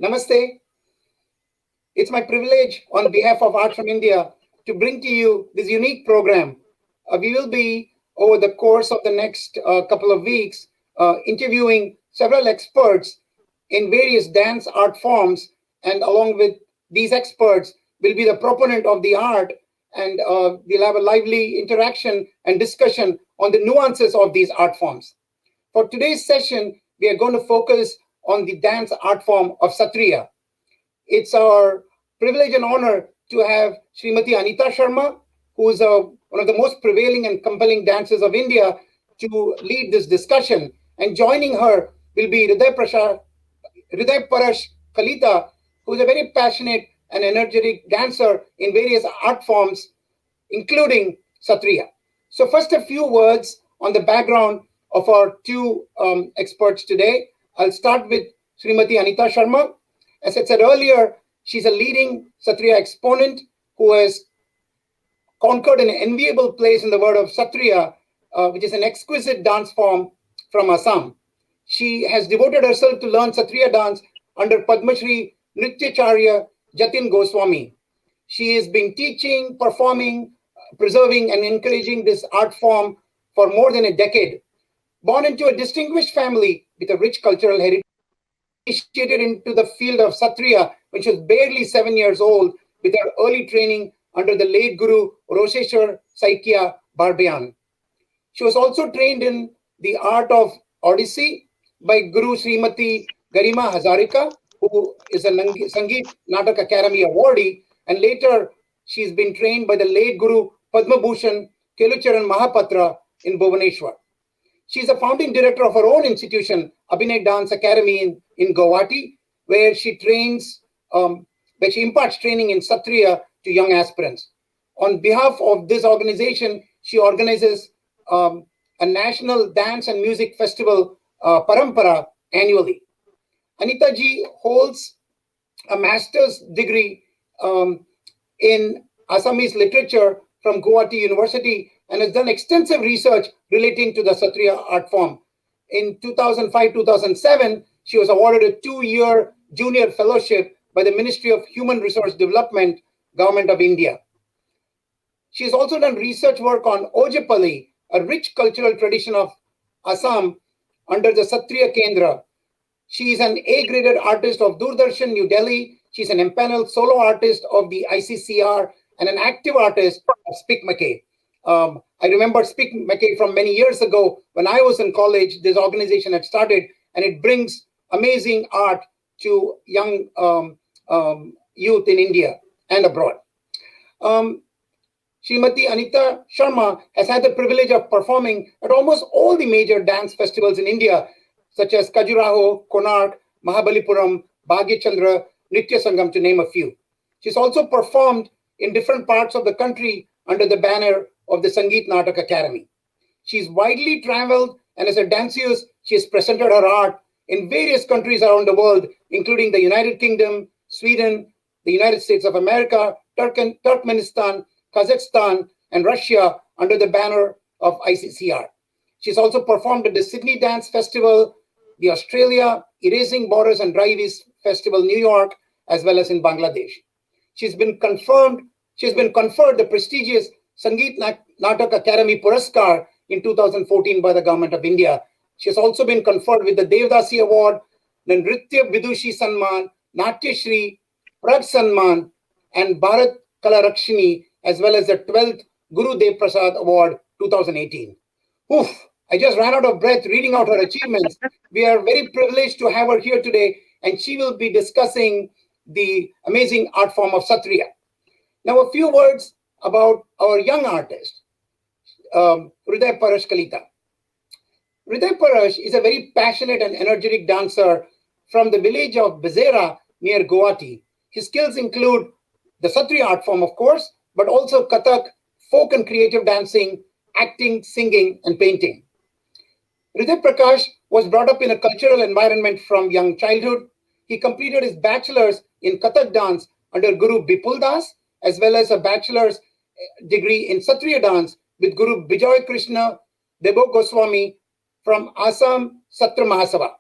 Namaste. It's my privilege on behalf of Art from India to bring to you this unique program. We will be, over the course of the next couple of weeks, interviewing several experts in various dance art forms, and along with these experts will be the proponent of the art, and we'll have a lively interaction and discussion on the nuances of these art forms. For today's session, we are going to focus on the dance art form of Satriya. It's our privilege and honor to have Srimati Anita Sharma, who is one of the most prevailing and compelling dancers of India, to lead this discussion. And joining her will be Hriday Parash Kalita, who is a very passionate and energetic dancer in various art forms, including Satriya. So first, a few words on the background of our two experts today. I'll start with Srimati Anita Sharma. As I said earlier, she's a leading Satriya exponent who has conquered an enviable place in the world of Satriya, which is an exquisite dance form from Assam. She has devoted herself to learn Satriya dance under Padmashree Nrityacharya Jatin Goswami. She has been teaching, performing, preserving, and encouraging this art form for more than a decade. Born into a distinguished family with a rich cultural heritage, initiated into the field of Satriya when she was barely 7 years old, with her early training under the late Guru Roseswar Saikia Barbayan. She was also trained in the art of Odissi by Guru Srimati Garima Hazarika, who is a Sangeet Nartak Academy awardee, and later she's been trained by the late Guru Padmabhushan Kelucharan Mahapatra in Bhubaneswar. She's a founding director of her own institution, Abhinay Dance Academy in Guwahati, where she imparts training in Satriya to young aspirants. On behalf of this organization, she organizes a national dance and music festival, Parampara, annually. Anita ji holds a master's degree in Assamese literature from Guwahati University and has done extensive research relating to the Satriya art form. In 2005-2007, she was awarded a 2-year junior fellowship by the Ministry of Human Resource Development, Government of India. She has also done research work on Ojapalli, a rich cultural tradition of Assam, under the Satriya Kendra. She is an A-graded artist of Doordarshan, New Delhi. She's an empaneled solo artist of the ICCR and an active artist of Speak McKay. I remember Speak McKay from many years ago when I was in college. This organization had started, and it brings amazing art to young youth in India and abroad. Srimati Anita Sharma has had the privilege of performing at almost all the major dance festivals in India, such as Khajuraho, Konark, Mahabalipuram, Bhagyachandra, Nitya Sangam, to name a few. She's also performed in different parts of the country under the banner of the Sangeet Nartak Academy. She's widely traveled, and as a danseuse, she has presented her art in various countries around the world, including the United Kingdom, Sweden, the United States of America, Turkmenistan, Kazakhstan, and Russia under the banner of ICCR. She's also performed at the Sydney Dance Festival, the Australia Erasing Borders and Drive-East Festival, New York, as well as in Bangladesh. She's been conferred the prestigious Sangeet Nartak Academy Puraskar in 2014 by the Government of India. She has also been conferred with the Devdasi Award, the Nritya Vidushi Sanman, Natya Shri, Prag Sanman, and Bharat Kalarakshini, as well as the 12th Guru Dev Prasad Award 2018. Oof, I just ran out of breath reading out her achievements. We are very privileged to have her here today, and she will be discussing the amazing art form of Satriya. Now, a few words about our young artist, Hriday Parash Kalita. Hriday Parash is a very passionate and energetic dancer from the village of Bezera near Guwahati. His skills include the Satriya art form, of course, but also Kathak, folk and creative dancing, acting, singing, and painting. Hriday Prakash was brought up in a cultural environment from young childhood. He completed his bachelor's in Kathak dance under Guru Bipul Das, as well as a bachelor's degree in Satriya dance with Guru Bijoy Krishna Debo Goswami from Assam Satra Mahasabha.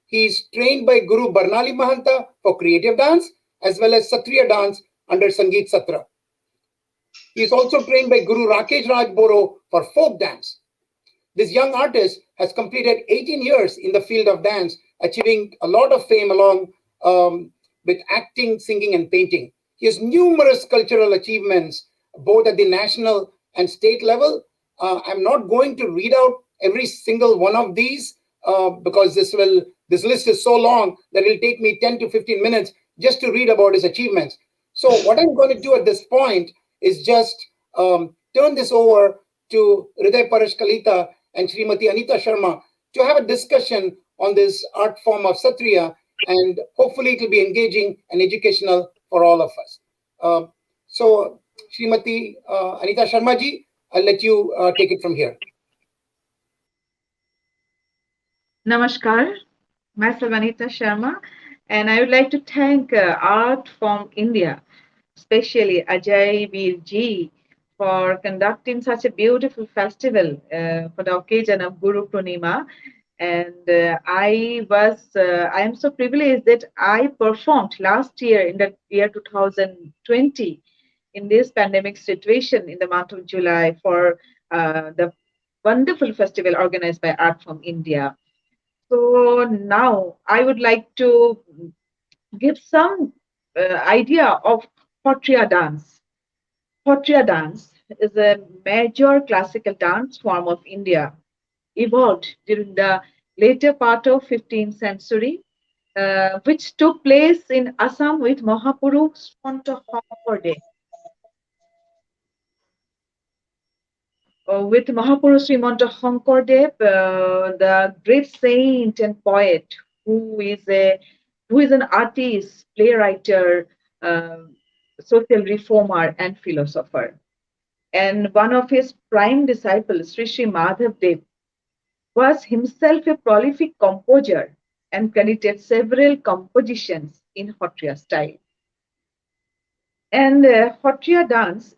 He is trained by Guru Barnali Mahanta for creative dance as well as Satriya dance under Sangeet Satra. He is also trained by Guru Rakesh Raj Boro for folk dance. This young artist has completed 18 years in the field of dance, achieving a lot of fame along with acting, singing, and painting. He has numerous cultural achievements, both at the national and state level. I'm not going to read out every single one of these because this list is so long that it'll take me 10 to 15 minutes just to read about his achievements. So what I'm going to do at this point is just turn this over to Hriday Parash Kalita and Srimati Anita Sharma to have a discussion on this art form of Satriya, and hopefully it will be engaging and educational for all of us. So, Srimati Anita Sharma ji, I'll let you take it from here. Namaskar, myself Anita Sharma, and I would like to thank Art from India, especially Ajay Veer ji, for conducting such a beautiful festival for the occasion of Guru Purnima. And I am so privileged that I performed last year in the year 2020 in this pandemic situation in the month of July for the wonderful festival organized by Art from India. So now I would like to give some idea of Satriya dance. Satriya dance is a major classical dance form of India, evolved during the later part of 15th century, which took place in Assam with Mahapurush Srimanta with Mahapurush Srimanta Shankardev, the great saint and poet, who is a who is an artist, playwright, social reformer, and philosopher. And one of his prime disciples, Sri Madhav Dev, was himself a prolific composer and credited several compositions in Satriya style. And Satriya dance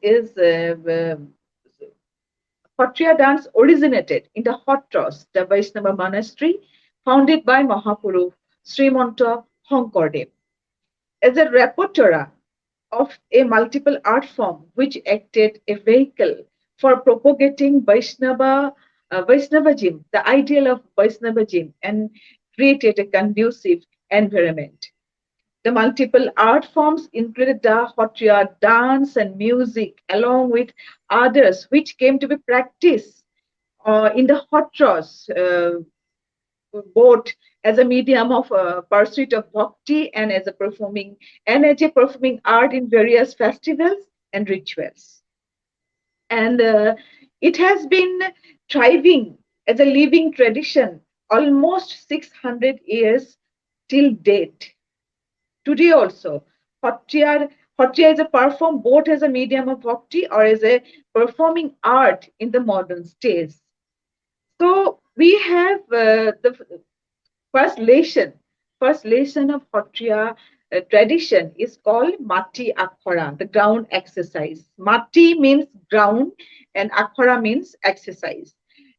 originated in the Hatras, the Vaishnava monastery founded by Mahapurusha Srimanta Shankardev, as a repertoire of a multiple art form which acted a vehicle for propagating Vaishnavajim, the ideal of Vaishnavajim, and created a conducive environment. The multiple art forms included the Satriya dance and music, along with others which came to be practiced in the Hatras, both as a medium of pursuit of bhakti and as a performing art in various festivals and rituals. And it has been thriving as a living tradition almost 600 years till date. Today also, Satriya, Satriya is a perform both as a medium of bhakti or as a performing art in the modern stage. So we have the first lesson, first lesson of Satriya tradition is called Mati Akhara, the ground exercise. Mati means ground and Akhara means exercise.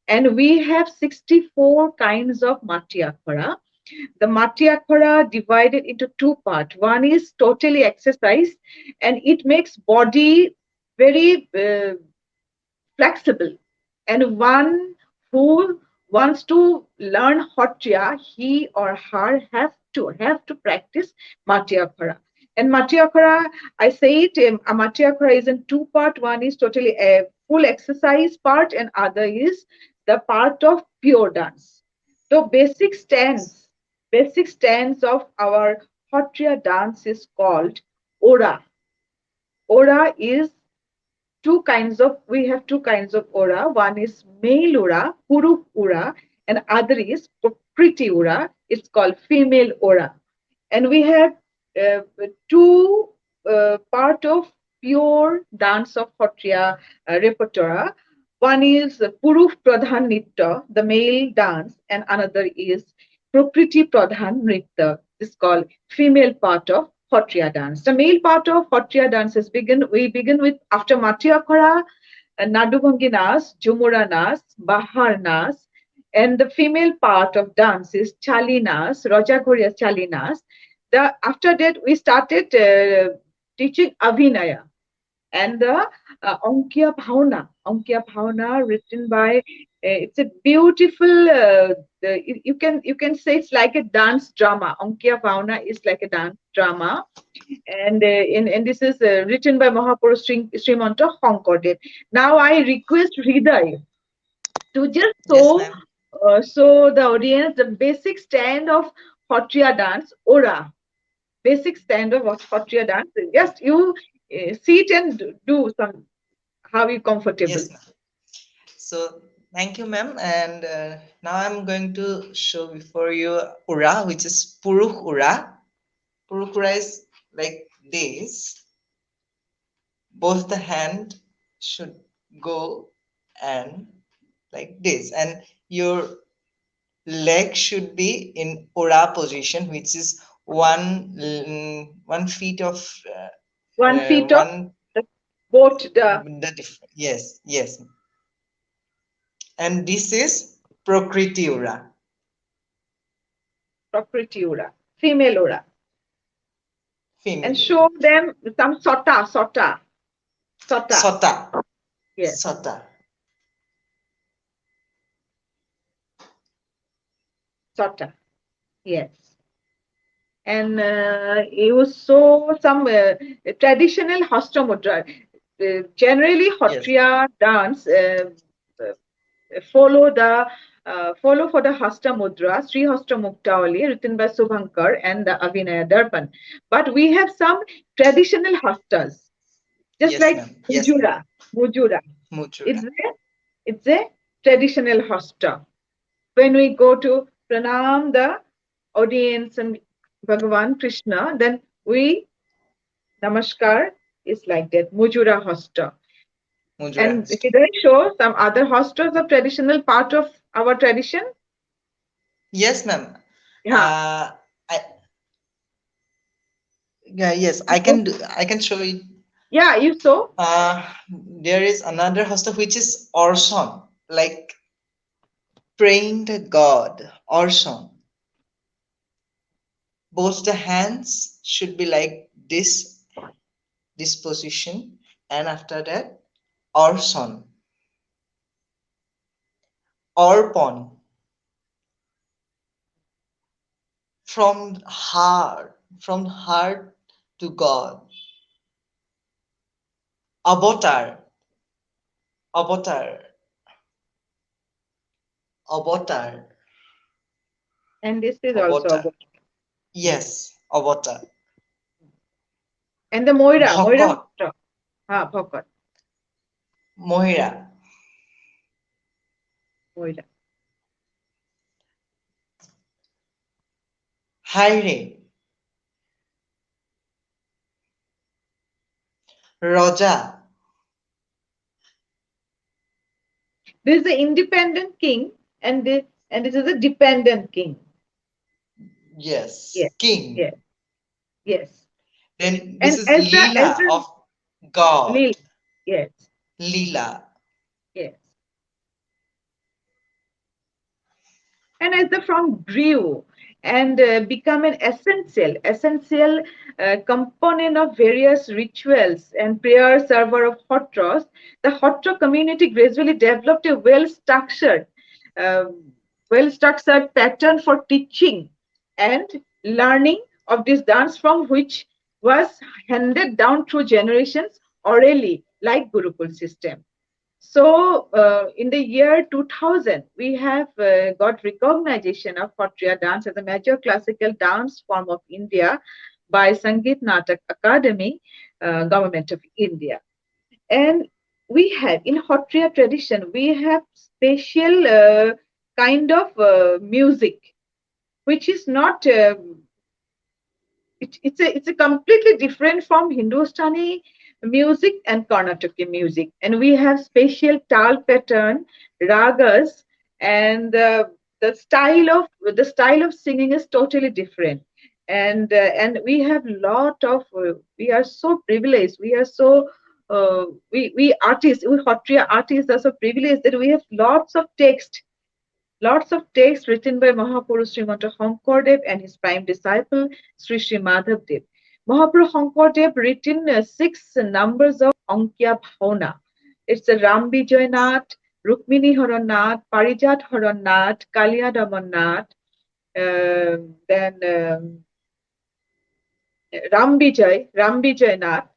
And we have 64 kinds of Mati Akhara. The Mati Akhara divided into two parts. One is totally exercise and it makes body very flexible. And one who wants to learn Satriya, he or her have to practice Matyakhara. And Matyakhara, I say it, a Matyakhara is in two part. One is totally a full exercise part, and other is the part of pure dance. So basic stance of our Satriya dance is called Ora. Ora is we have two kinds of aura. One is male aura, puru aura, and other is prakriti aura. It's called female aura. And we have uh, two part of pure dance of Satriya repertoire. One is Puruf Pradhan Nitya, the male dance, and another is Prakriti Pradhan Nritya. This is called female part of Satriya dance. The male part of Satriya dance we begin with after Matyakhara, Nadubhangi Nas, Jumura Nas, Bahar Nas, And the female part of dance is chalinas, Rajaghoriya chalinas. After that, we started teaching Abhinaya and the Onkia Bhavna written by. It's a beautiful. You can say it's like a dance drama. Onkia Bhavna is like a dance drama, and this is written by Mahapurush Srimanta Hankodev. Now I request Hriday to just Yes, ma'am. show the audience the basic stand of Satriya dance, Ora. Basic stand of Satriya dance. Just you sit and do some how you comfortable. Yes, ma'am. So thank you, ma'am. And now I'm going to show before you Ura, which is Puruk Ura. Puruk Ura is like this. Both the hand should go and like this, and your leg should be in Ura position, which is 1 feet of 1 feet of one the both the the different. Yes, yes. And this is Prakriti Ura. Prakriti Ura, female Ura, and Female Ura. show them some sota. Sota. Yes, Sota. sota. Yes. And you saw some traditional hasta mudra. Generally, Yes. Satriya dance uh, follow the follow for the hasta mudra, Sri Hasta Muktavali, written by Subhankar and the Avinaya Darpan. But we have some traditional hastas, just Yes, like ma'am. Yes, ma'am. mujura. Mujura. Muchura. It's a traditional hasta. When we go to pranam the audience and Bhagavan Krishna, then we namaskar is like that, Mujura hosta. Mujura And Hasta. did I show some other hostas of traditional part of our tradition? Yes, ma'am. Yeah. I yeah, yes, You I saw? can do, I can show it. Yeah, you saw. Uh, there is another hosta which is Orson, like praying the god Orson. Both the hands should be like this position, and after that Orson, Orpon, from heart to God, avatar, avatar, avatar, And this is also avatar. about. Yes, avatar. And the Moira Bhagat, hosta. Ha, Bhagat, Mohira, Moira. Haire, Raja. This is the independent king, and this is a dependent king. Yes, Yes, king. yes, yes. Then this And is as Leela the of God. Lil, yes, Leela. yes. And as the from grew and become an essential component of various rituals and prayer server of Hotros, the Hotra community gradually developed a uh, well-structured pattern for teaching and learning of this dance, from which was handed down through generations orally, like Gurukul system. So, in the year 2000, we have got recognition of Satriya dance as a major classical dance form of India by Sangeet Natak Academy, Government of India. And we have, in Satriya tradition, we have special kind of music, which is not it's a completely different from Hindustani music and Karnataki music, and we have special tal pattern, ragas, and the style of singing is totally different. And we have lot of we are so privileged. We are so we artists, we Satriya artists are so privileged that we have lots of text Lots of texts written by Mahapurush Srimanta Shankardev and his prime disciple Sri Sri Madhavdev. Mahaprabhu Shankardev written six numbers of Ankya Bhavana. It's a Rambi Jainath, Rukmini Harannath, Parijat Harannath, Kaliya Damannath, then Rambijay Nath,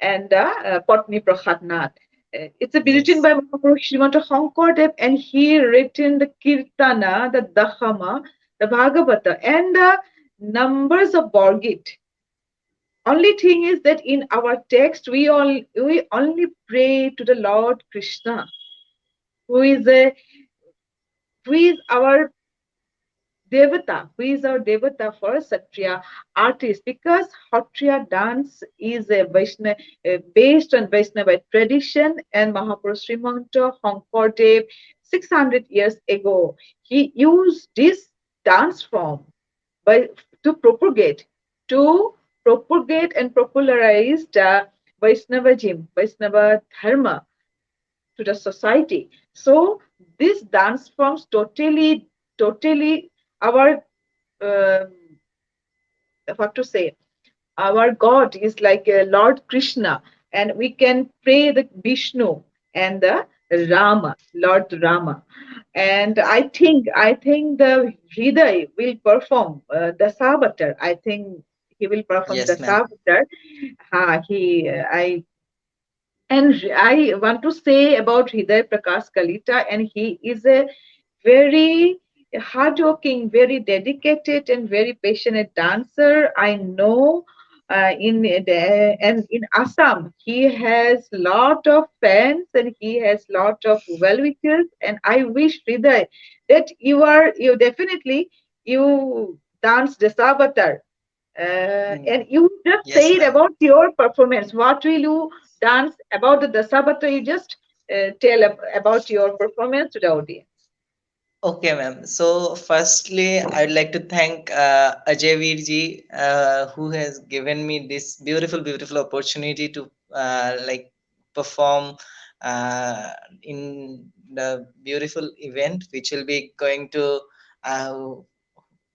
and Patni Prasad Nath. It's a written Yes. by Mahaprabhu Srimanta Shankardev, and he written the Kirtana, the Dahama, the Bhagavata, and the numbers of Borgit. Only thing is that in our text we only pray to the Lord Krishna, who is a who is our Devata, who is our Devata for Satriya artist, because Satriya dance is a Vaishnava, based on Vaishnava tradition, and Mahaprabhu Srimanta Shankardev 600 years ago, he used this dance form by to propagate, to propagate and popularize the Vaishnava Dharma to the society. So this dance forms totally our uh, what to say, our God is like a Lord Krishna, and we can pray the Vishnu and the Rama, Lord Rama. And I think the Hriday will perform the Sabatar. I think he will perform the Yes, ma'am. Sabatar. And I want to say about Hriday Parash Kalita, and he is a very hardworking, very dedicated, and very passionate dancer. I know and in Assam, he has lot of fans and he has lot of well wishers. And I wish Hriday that you definitely you dance the Sabatar, Mm, and you just yes, say it ma'am. about your performance. What will you dance about the Dasabata? You just tell about your performance to the audience. Okay, ma'am. So, firstly, I'd like to thank Ajay Veerji, who has given me this beautiful opportunity to perform uh, in the beautiful event, which will be going to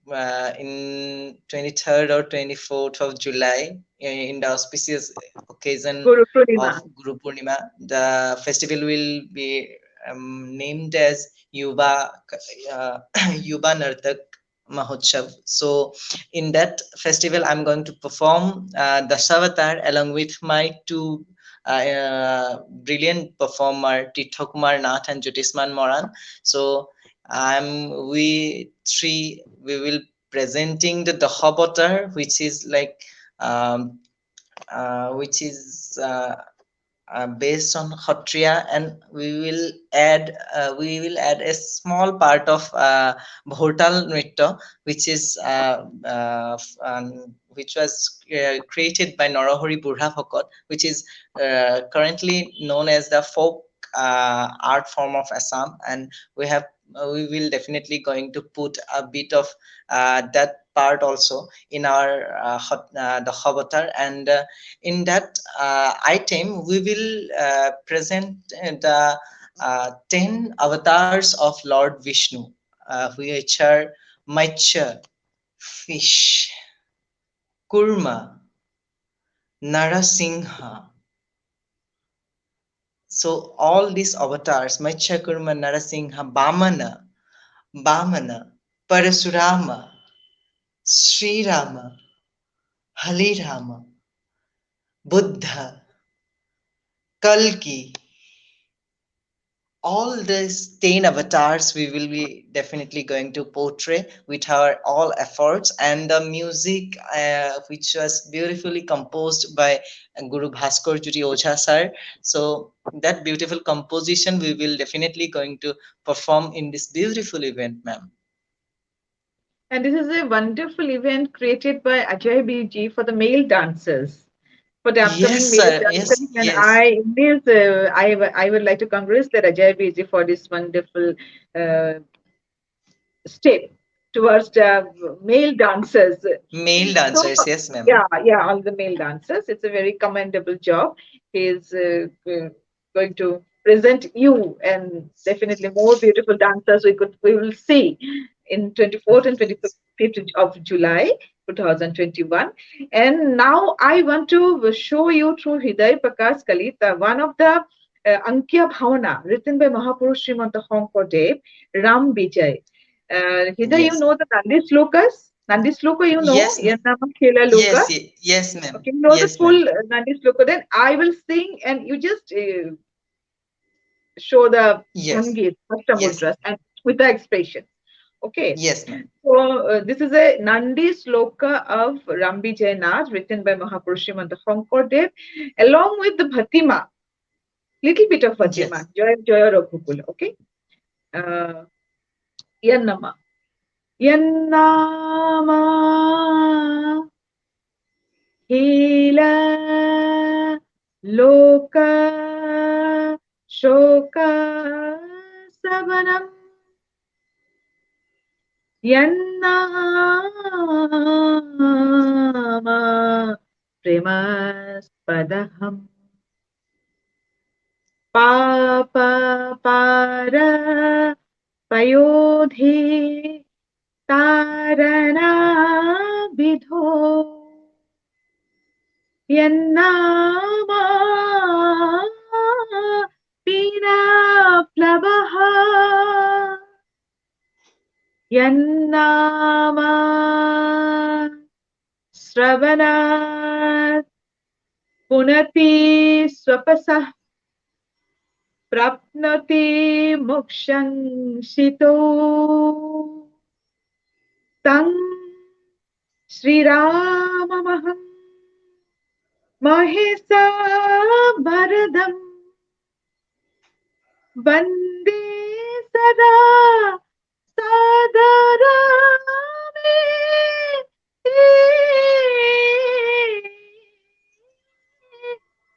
uh, in 23rd or 24th of July in the auspicious occasion Guru of Purnima. Guru Purnima. The festival will be named as Yuva Yuva Nartak Mahotsav. So, in that festival, I'm going to perform Dasavatar along with my two brilliant performer Titho Kumar Nath and Jyotisman Moran. So we will presenting the Dahabatar, which is um, which is based on Satriya, and we will add a small part of Bhotal Nritya, which is which was created by Narahari Burha Bhakot, which is currently known as the folk art form of Assam, and we will definitely going to put a bit of that part also in our the Avatar, and in that item we will present the 10 avatars of Lord Vishnu, which are Maitsya, fish, Kurma, Narasingha. So all these avatars, Maitsya, Kurma, Narasingha, Bamana, Parasurama, Sri Rama, Hali Rama, Buddha, Kalki, all these 10 avatars we will be definitely going to portray with our all efforts, and the music which was beautifully composed by Guru Bhaskar Jyoti Oja sir. So that beautiful composition we will definitely going to perform in this beautiful event, ma'am. And this is a wonderful event created by Ajay Biji for the male dancers, for the upcoming Yes, male sir. dancers. Yes, And yes. I would like to congratulate Ajay Biji for this wonderful uh, step towards the male dancers. Male So, dancers, yes, ma'am. yeah, all the male dancers. It's a very commendable job. He is going to present you, and definitely more beautiful dancers we will see in 24th and 25th of July 2021. And now I want to show you through Hriday Parash Kalita one of the Ankya Bhavana written by Mahapurush Srimanta Dev, Ram Vijay. Hriday, you Yes. know the Nandi Slokas? Nandi Sloka, you know? Yes. Yannama Khela Loka. Yes, ma'am. Okay, you know the Yes, ma'am. full Nandi Sloka. Then I will sing and you just show the Yes. Bhangis, Yes. Mudras, and with the expression. Okay. Yes, ma'am. So this is a Nandi Sloka of Rambi Jainath written by Mahapurushimanta Dev, along with the Bhatima, little bit of Bhatima, Yes. Joy Joy Raghukula. Okay. Uh, Yannama. Yannama Hila Loka Shoka Sabanam Yannama Premaspadaham Papa Para Payodhi Tarana Vidho Yannama Pina Plabaha Yannama Sravanat Punati Swapasah Prapnati Mokshang Shito Tang Sri Ramamaham Mahesa Bharadam Vande Sada Sadarame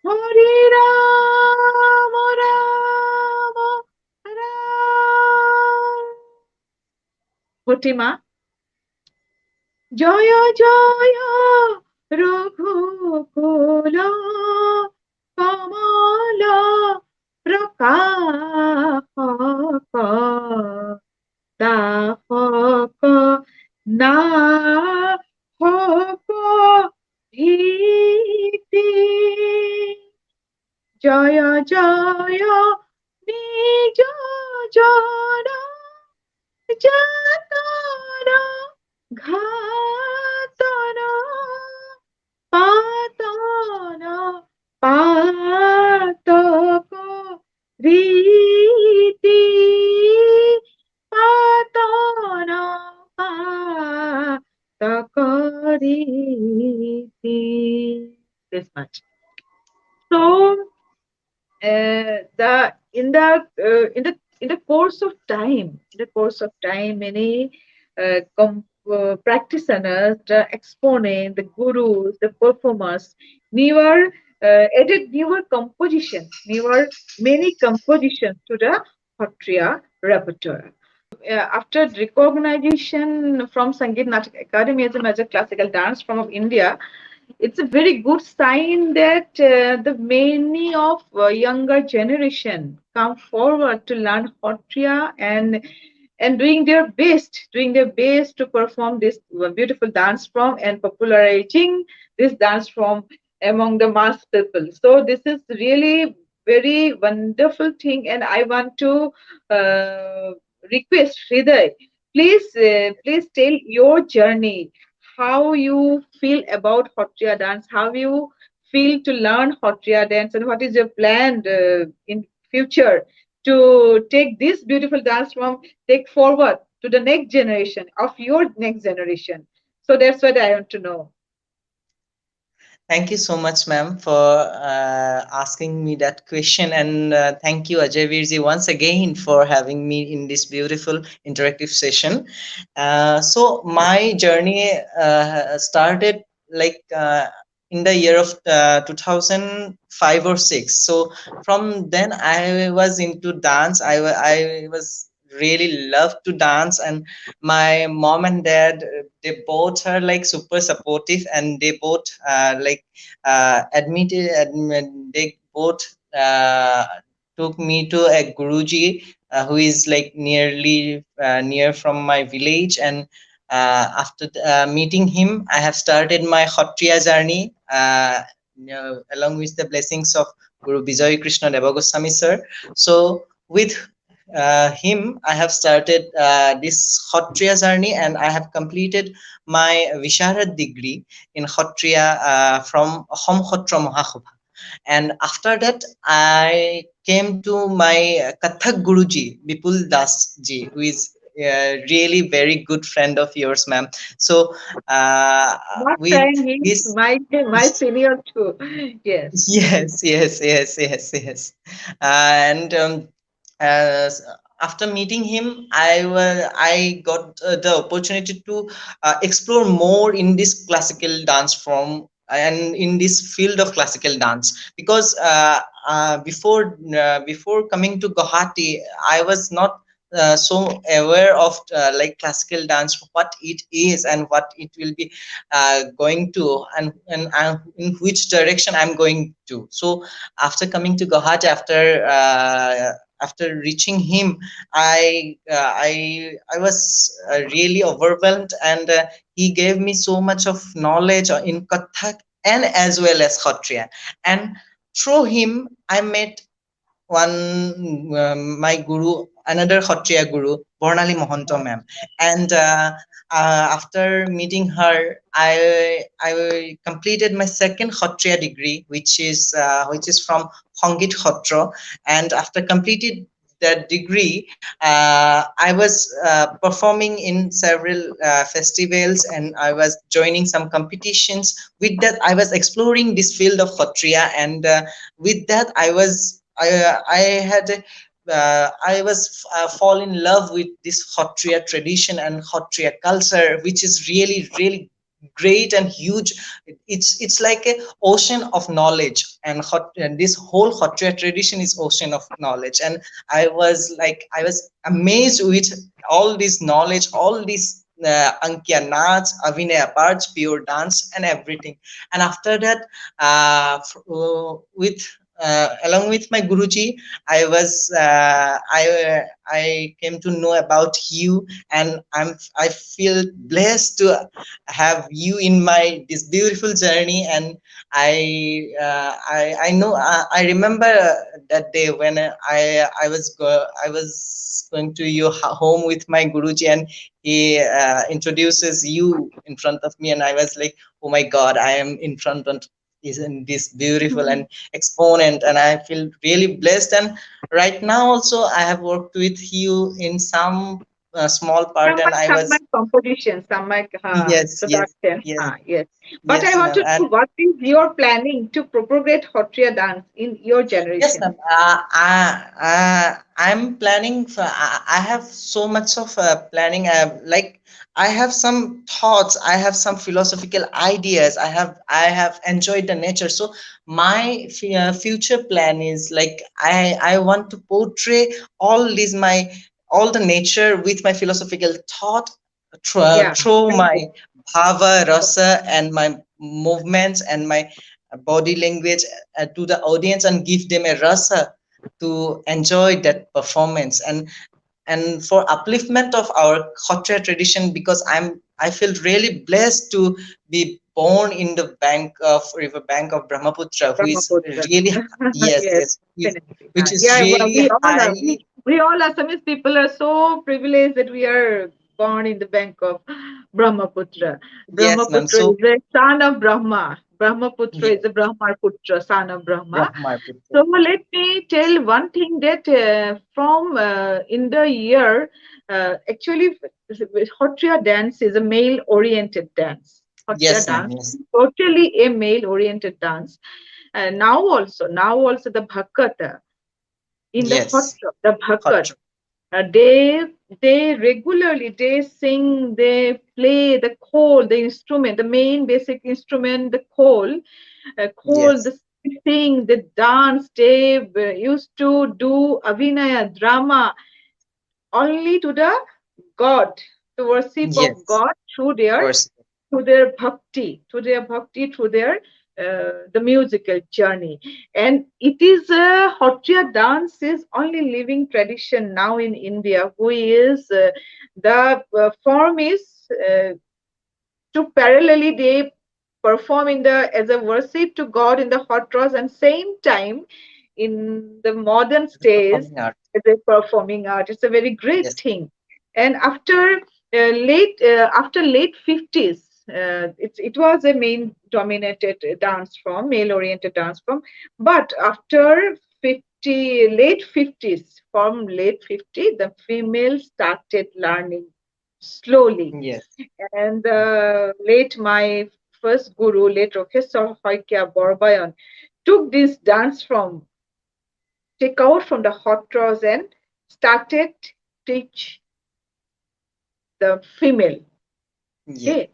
Hari Rama Rama Ram Bhutima Jaya Jaya Raghukula Kamala Prakaka Dahaka Na Haka Bhiti Jaya Jaya Nija Jana Jatana Ghatana Patana Pataka Riti Patana Pataka Riti. This much. So the in the course of time, many practitioners, the exponent, the gurus, the performers, newer added newer compositions, newer many compositions to the Satriya repertoire. After recognition from Sangeet Natak Academy as a major classical dance form of India, it's a very good sign that the many of younger generation come forward to learn Satriya and doing their best to perform this beautiful dance form and popularizing this dance form among the mass people. So this is really very wonderful thing, and I want to uh, request Hriday, please tell your journey, how you feel about Satriya dance, how you feel to learn Satriya dance, and what is your plan in future to take this beautiful dance form, take forward to the next generation of your next generation. So that's what I want to know. Thank you so much, ma'am, for asking me that question. And thank you, Ajay Virji, once again for having me in this beautiful interactive session. So, my journey started like in the year of 2005 or 6. So, from then, I was into dance. I was really loved to dance, and my mom and dad, they both are like super supportive, and they both they both took me to a Guruji who is like nearly near from my village, and after meeting him, I have started my Satriya journey along with the blessings of Guru Vijay Krishna Deva Goswami sir. So with him, I have started this Satriya journey, and I have completed my Visharad degree in Satriya from Hom Satra Mahasabha. And after that, I came to my Kathak Guruji, Bipul Das ji, who is really very good friend of yours, ma'am. So What with time he's his my senior too. Yes. yes. And uh, after meeting him, I got the opportunity to explore more in this classical dance form and in this field of classical dance, because before coming to Guwahati, I was not so aware of like classical dance, what it is and what it will be going to, and in which direction I'm going to. So after coming to Guwahati, after reaching him, I was really overwhelmed, and he gave me so much of knowledge in Kathak and as well as Satriya. And through him, I met one my guru, another Satriya guru, Bornali Mohanto ma'am. And after meeting her, I completed my second Satriya degree, which is from Sangit Satra. And after completed that degree, I was performing in several festivals, and I was joining some competitions. With that, I was exploring this field of Satriya, and with that, I had I was fall in love with this Satriya tradition and Satriya culture, which is really great and huge. It's like a ocean of knowledge, and this whole Satriya tradition is ocean of knowledge. And I was amazed with all this knowledge, all this Ankia Naach, Avinaya parts, pure dance, and everything. And after that, with along with my Guruji, I came to know about you, and I feel blessed to have you in my this beautiful journey. And I know I remember that day when I was going to your home with my Guruji, and he introduces you in front of me, and I was like, oh my God, I am in front of isn't this beautiful and exponent, and I feel really blessed. And right now also I have worked with you in some small part, and I Some my was composition, some my yes production. yes Yes. But I yes want ma'am. to know what is your planning to propagate Satriya dance in your Yes, generation? ma'am. I'm planning for. I have so much of planning. Like I have some thoughts. I have some philosophical ideas. I have enjoyed the nature. So my future plan is like I want to portray all these my all the nature with my philosophical thought Yeah. through Very my good. bhava, rasa, and my movements and my body language to the audience, and give them a rasa to enjoy that performance, and for upliftment of our Khotra tradition, because I feel really blessed to be born in the bank of river bank of Brahmaputra, who is Brahmaputra. really Yes, yes, definitely. which is Yeah, well, really highly. we all Assamese people are so privileged that we are born in the bank of Brahmaputra. Yes, ma'am. Brahmaputra So is a son of Brahma. Brahmaputra yeah, is a Brahma Putra, son of Brahma. Brahmaputra. So let me tell one thing that from in the year, actually, Satriya dance is a male-oriented dance. Satriya Yes, ma'am. dance Yes, is totally a male-oriented dance. Now also the Bhakata in the yes, Hatra, the Bhakat, Khotra. uh, they they regularly they sing, they play the khol, the instrument, the main basic instrument, the khol, Yes, the sing, the dance. They used to do avinaya drama only to the God, to worship of yes. God through their Worship. through their bhakti, through their the musical journey. And it is Satriya dance is only living tradition now in India, who is the form is to parallelly they perform in the as a worship to God in the hot rose, and same time in the modern The stage performing art. as a performing art. It's a very great Yes. thing. And after late 50s, it was a main dominated dance form, male oriented dance form. But after late 50s, from late 50, the female started learning slowly. Yes. And my first guru, late Roseswar Saikia Barbayan, took this dance from take out from the hot cross and started teach the female. Yes. Okay.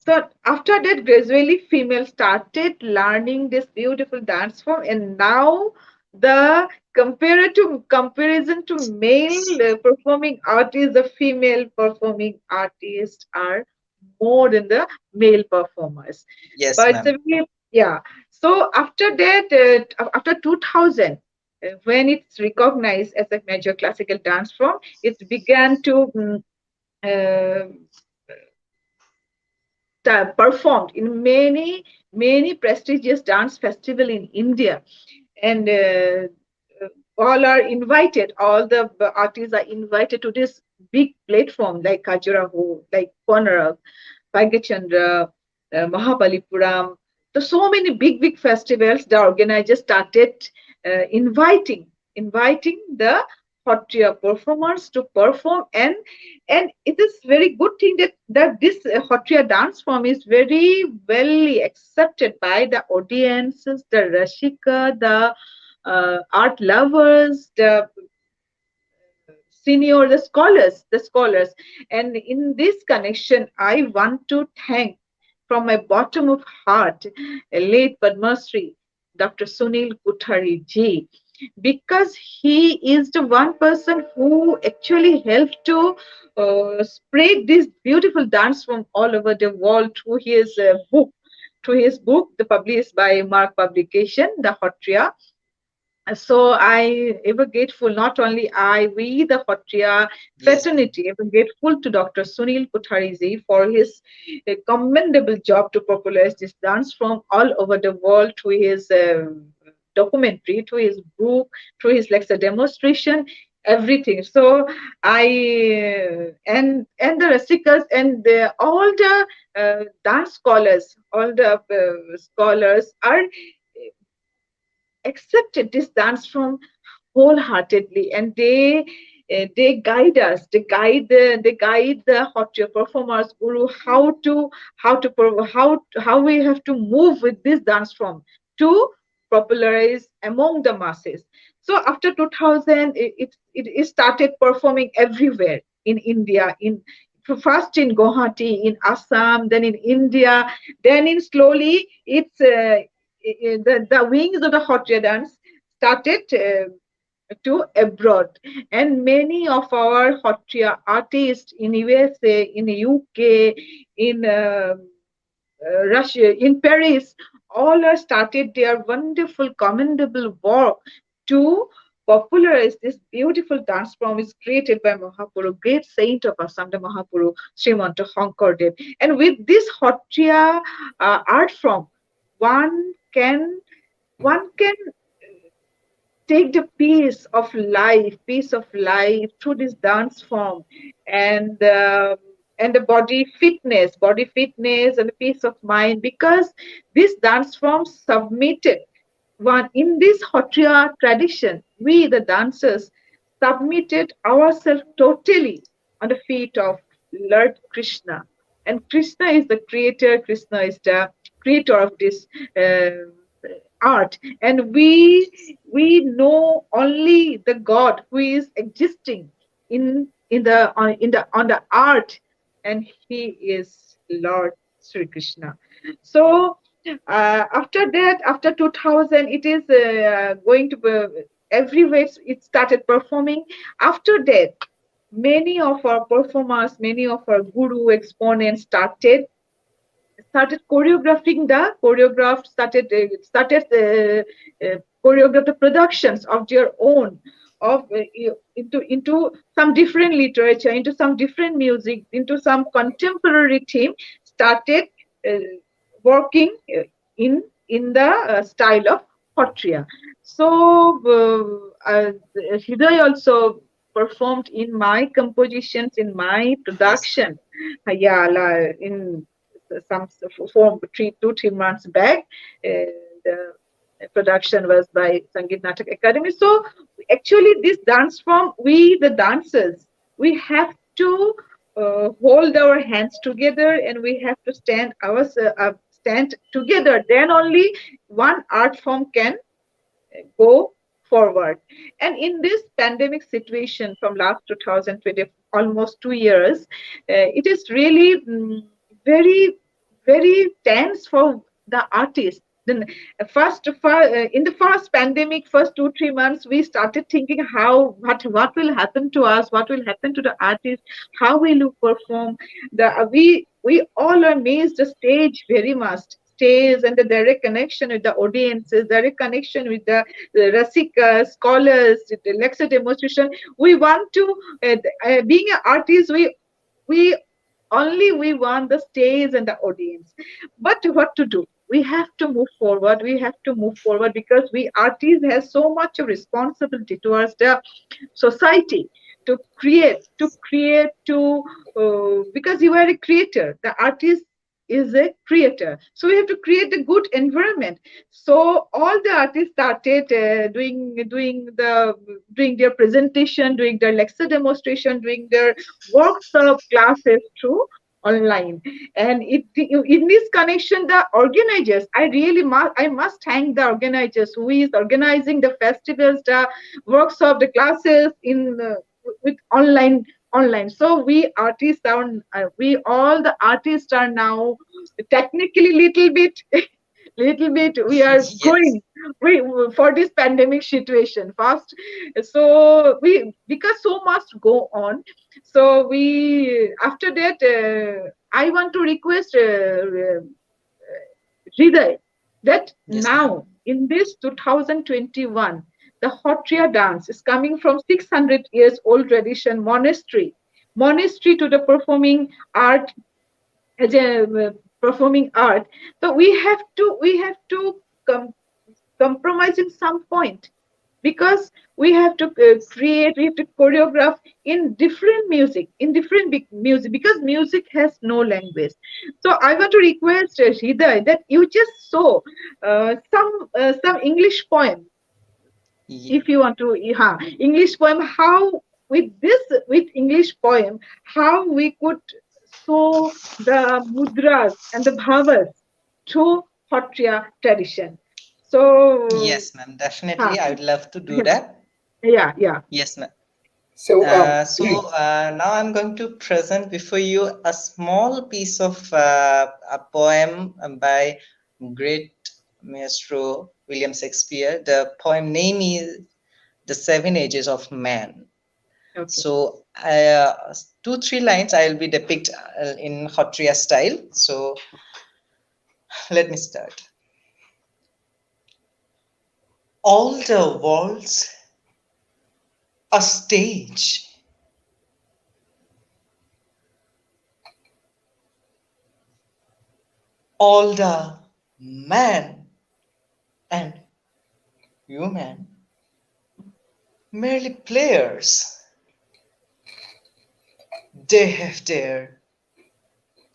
So after that, gradually female started learning this beautiful dance form, and now the comparison to male performing artists, the female performing artists are more than the male performers. Yes, But it's a ma'am. yeah. So after that, after 2000, when it's recognized as a major classical dance form, it began to uh, performed in many prestigious dance festival in India, and all are invited. All the artists are invited to this big platform like Khajuraho, like Konark, Bhagyachandra, Mahabalipuram. So many big festivals. The organizers started inviting the Satriya performers to perform, and it is very good thing that this Satriya dance form is very well accepted by the audiences, the Rashika, the art lovers, the senior, the scholars. And in this connection, I want to thank from my bottom of heart late Padmashree, Dr. Sunil Kuthari ji, because he is the one person who actually helped to spread this beautiful dance from all over the world through his book, the published by Mark Publication, the Satriya. So I ever grateful, not only I, we the Satriya Yes, ma'am. fraternity, ever grateful to Dr. Sunil Kuthariji for his commendable job to popularize this dance from all over the world through his documentary, through his book, through his lecture demonstration, everything. So I and the Rasikas and all the dance scholars, all the scholars are accepted this dance from wholeheartedly, and they guide us, they guide the hot performers guru how we have to move with this dance form to popularize among the masses. So after 2000, it started performing everywhere in India, in first in Guwahati, in Assam, then in India, then in slowly it's the wings of the hot dance started to abroad, and many of our Satriya artists in USA, in UK, in Russia, in Paris, all are started their wonderful, commendable work to popularize this beautiful dance form is created by Mahapuru, great saint of Assam, the Mahapuru, Srimanta Shankardev. And with this Satriya art form, one can one can take the peace of life through this dance form, and the body fitness and the peace of mind, because this dance form submitted one in this Satriya tradition. We the dancers submitted ourselves totally on the feet of Lord Krishna, and Krishna is the creator. Krishna is the creator of this art, and we know only the God who is existing in the on the art, and he is Lord Sri Krishna. So after that, after 2000, it is going to be everywhere. It started performing. After that, many of our performers, many of our guru exponents started started choreographing the choreographed started choreograph the productions of their own of into some different literature, into some different music, into some contemporary theme, started uh, working in the style of Satriya. So Hriday also performed in my compositions, in my Yes, ma'am. production. In some 2 3 months back. The production was by Sangeet Natak Academy. So actually, this dance form, we the dancers, we have to hold our hands together, and we have to stand together. Then only one art form can go forward. And in this pandemic situation from last 2020, almost 2 years, it is really very, very tense for the artist. Then in the first pandemic, first 2 3 months, we started thinking what will happen to us, what will happen to the artist, how will you perform. We all are amazed the stage very much. Stage and the direct connection with the audiences, direct connection with the Rasikas, scholars, the lecture demonstration. We want to, being an artist, we we want the stage and the audience. But what to do? We have to move forward. We have to move forward because we artists have so much of responsibility towards the society to because you are a creator. The artist is a creator, so we have to create a good environment. So all the artists started doing their presentation, doing their lecture demonstration, doing their workshop classes through online. And in this connection, the organizers, I must thank the organizers who is organizing the festivals, the workshop, the classes in with online. So we artists are we all the artists are now technically little bit little bit we are Yes. going we for this pandemic situation fast. So we, because so must go on, so we after that I want to request Hriday, that Yes, ma'am. now in this 2021, the Satriya dance is coming from 600 years old tradition monastery to the art as a performing art. So we have to compromise in some point, because we have to choreograph in different music, music, because music has no language. So I want to request Hriday that you just saw some English poem, Ye- if you want to. English poem, how with English poem, how we could show the mudras and the bhavas through Satriya tradition. So Yes, ma'am. huh, Definitely. I would love to do that. yeah. Yes, ma'am. So, Now I'm going to present before you a small piece of a poem by great maestro William Shakespeare. The poem name is The Seven Ages of Man. Okay. So, 2 3 lines I will be depict in Satriya style. So, let me start. All the world's a stage, all the man and woman merely players. They have their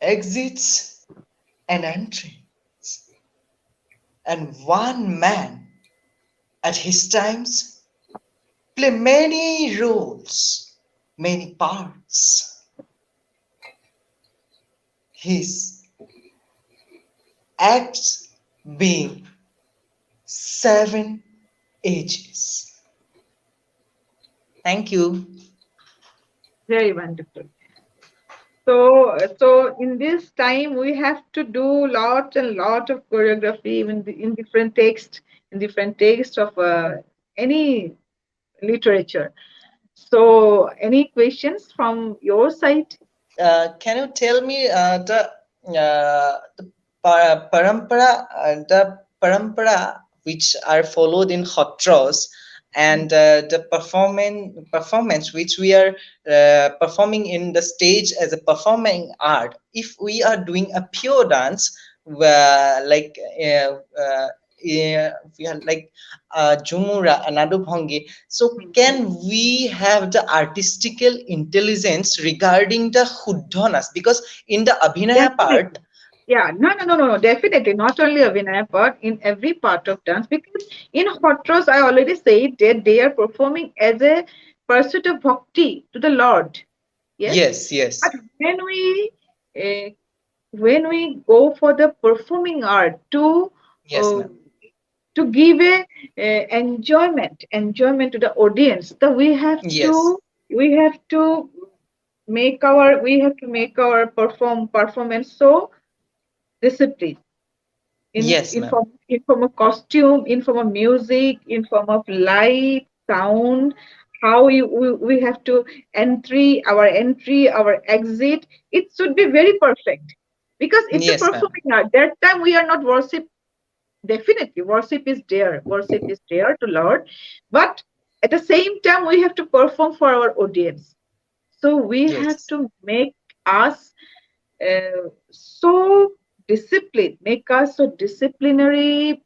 exits and entries, and one man at his times play many roles, many parts. His acts being 7 ages. Thank you. Very wonderful. So in this time we have to do lot and lot of choreography in different text of any literature. So any questions from your side? Can you tell me the the parampara which are followed in Hotros, and the performance which we are performing in the stage as a performing art. If we are doing a pure dance, like we are like Jumura, Anadu Bhangi, so can we have the artistical intelligence regarding the Huddhanas? Because in the Abhinaya part, Definitely. Yeah, no. Definitely, not only Avinaya, but in every part of dance. Because in Hotros, I already said that they are performing as a pursuit of bhakti to the Lord. Yes, yes, but yes, uh, when we go for the performing art yes, uh, ma'am. to give a enjoyment to the audience, so Yes, we have to make our performance so disciplined yes, ma'am. in form of costume, in form of music, in form of light, sound, how we have to entry, our exit. It should be very perfect because it's a Yes, ma'am. performing art. That time we are not worship. Definitely, worship is there. Worship is there to Lord, but at the same time we have to perform for our audience. So we have Yes, to make us so disciplined, make us so disciplinary,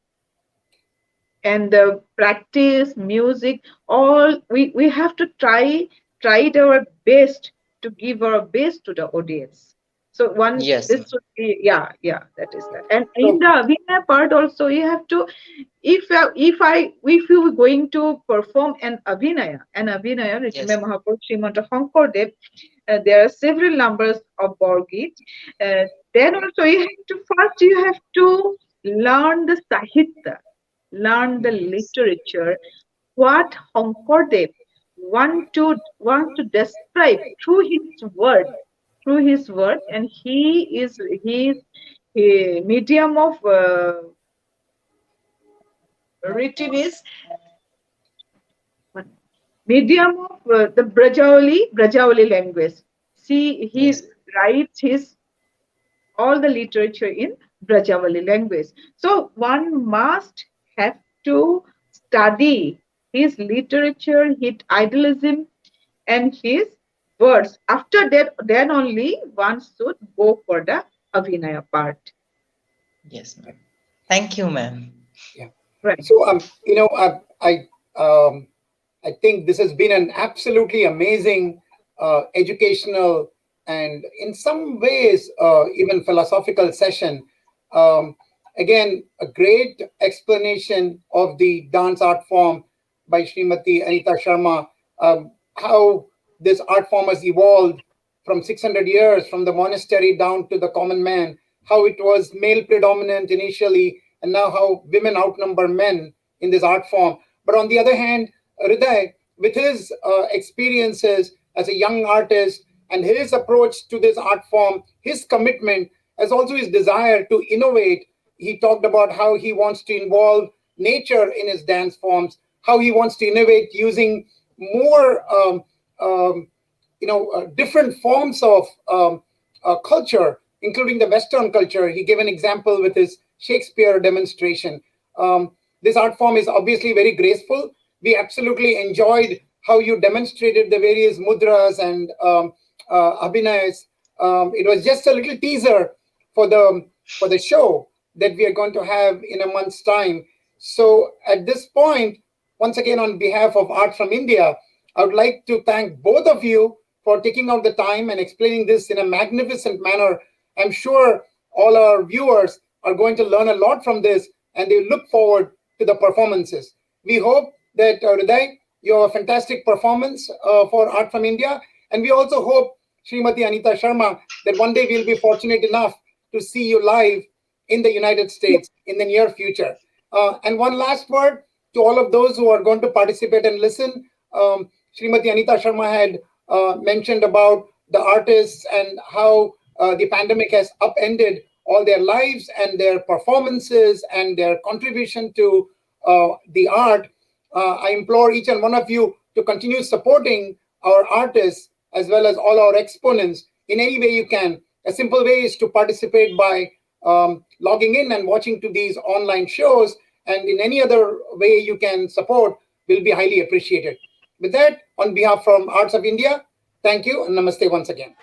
and the practice music, all we have to try it our best to give our best to the audience. So one, yes, this ma'am. should be, yeah, that is that. And in So the Abhinaya part also, you have to, if you are going to perform an Abhinaya written by Yes, Mahaprabhu Srimanta Shankardev, there are several numbers of Borgit. Then also you have to learn the Sahitya, learn the yes, literature, what Hankordev wants to describe through his word, and he is a medium of written is medium of the Brajavali language. See, he yes, writes his all the literature in Brajavali language. So one must have to study his literature, his idealism, and his words. After that, then only one should go for the Abhinaya part. yes, ma'am. Thank you, ma'am. yeah. Right. So I think this has been an absolutely amazing educational and in some ways even philosophical session. Um, Again, a great explanation of the dance art form by Srimati Anita Sharma. How this art form has evolved from 600 years, from the monastery down to the common man, how it was male predominant initially, and now how women outnumber men in this art form. But on the other hand, Hriday, with his experiences as a young artist and his approach to this art form, his commitment, as also his desire to innovate, he talked about how he wants to involve nature in his dance forms, how he wants to innovate using more different forms of culture, including the Western culture. He gave an example with his Shakespeare demonstration. This art form is obviously very graceful. We absolutely enjoyed how you demonstrated the various mudras and abhinayas. It was just a little teaser for the show that we are going to have in a month's time. So at this point, once again, on behalf of Art from India, I would like to thank both of you for taking out the time and explaining this in a magnificent manner. I'm sure all our viewers are going to learn a lot from this and they look forward to the performances. We hope that, Hriday, you have a fantastic performance for Art from India. And we also hope, Srimati Anita Sharma, that one day we'll be fortunate enough to see you live in the United States in the near future. And one last word to all of those who are going to participate and listen. Srimati Anita Sharma had mentioned about the artists and how the pandemic has upended all their lives and their performances and their contribution to the art. I implore each and one of you to continue supporting our artists as well as all our exponents in any way you can. A simple way is to participate by logging in and watching to these online shows, and in any other way you can support will be highly appreciated. With that, on behalf from Arts of India, thank you and namaste once again.